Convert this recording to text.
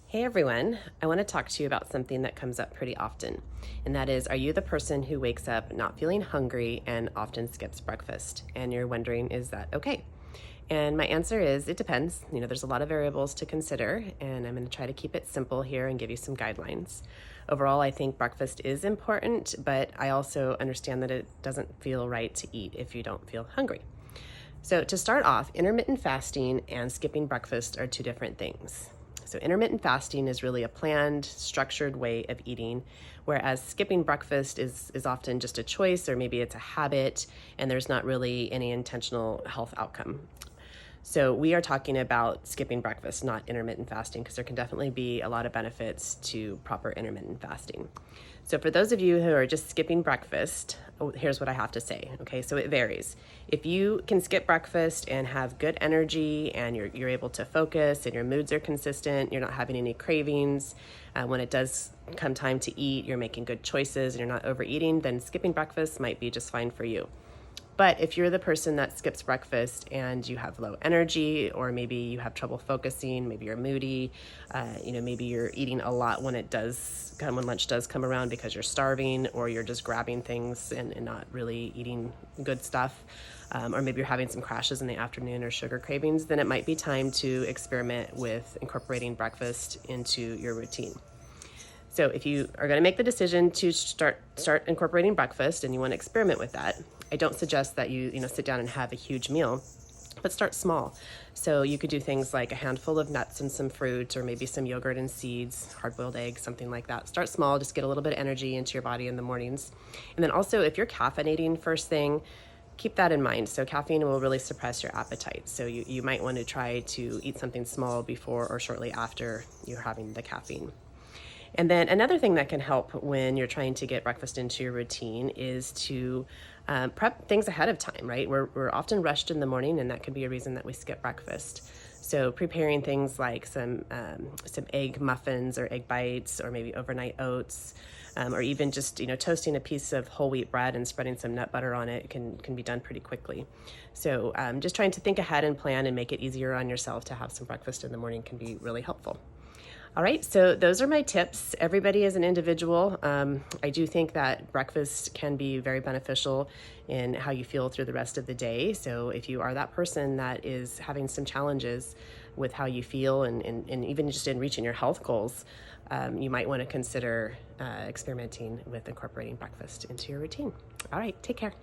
Hey everyone, I want to talk to you about something that comes up pretty often, and that is, are you the person who wakes up not feeling hungry and often skips breakfast? And you're wondering, is that okay? And my answer is, it depends. There's a lot of variables to consider, and I'm going to try to keep it simple here and give you some guidelines. Overall, I think breakfast is important, but I also understand that it doesn't feel right to eat if you don't feel hungry. So to start off, intermittent fasting and skipping breakfast are two different things. So intermittent fasting is really a planned, structured way of eating, whereas skipping breakfast is often just a choice, or maybe it's a habit, and there's not really any intentional health outcome. So we are talking about skipping breakfast, not intermittent fasting, because there can definitely be a lot of benefits to proper intermittent fasting. So for those of you who are just skipping breakfast, here's what I have to say. Okay, so it varies. If you can skip breakfast and have good energy and you're able to focus and your moods are consistent, you're not having any cravings, when it does come time to eat, you're making good choices and you're not overeating, then skipping breakfast might be just fine for you. But if you're the person that skips breakfast and you have low energy, or maybe you have trouble focusing, maybe you're moody, maybe you're eating a lot when lunch does come around because you're starving, or you're just grabbing things and not really eating good stuff, or maybe you're having some crashes in the afternoon or sugar cravings, then it might be time to experiment with incorporating breakfast into your routine. So if you are going to make the decision to start incorporating breakfast and you want to experiment with that, I don't suggest that you sit down and have a huge meal, but start small. So you could do things like a handful of nuts and some fruit, or maybe some yogurt and seeds, hard-boiled eggs, something like that. Start small, just get a little bit of energy into your body in the mornings. And then also, if you're caffeinating first thing, keep that in mind. So caffeine will really suppress your appetite. So you might want to try to eat something small before or shortly after you're having the caffeine. And then another thing that can help when you're trying to get breakfast into your routine is to prep things ahead of time, right? We're often rushed in the morning, and that could be a reason that we skip breakfast. So preparing things like some egg muffins or egg bites, or maybe overnight oats, or even just toasting a piece of whole wheat bread and spreading some nut butter on it can be done pretty quickly. So just trying to think ahead and plan and make it easier on yourself to have some breakfast in the morning can be really helpful. All right, so those are my tips. Everybody is an individual. I do think that breakfast can be very beneficial in how you feel through the rest of the day. So if you are that person that is having some challenges with how you feel and even just in reaching your health goals, you might want to consider experimenting with incorporating breakfast into your routine. All right, take care.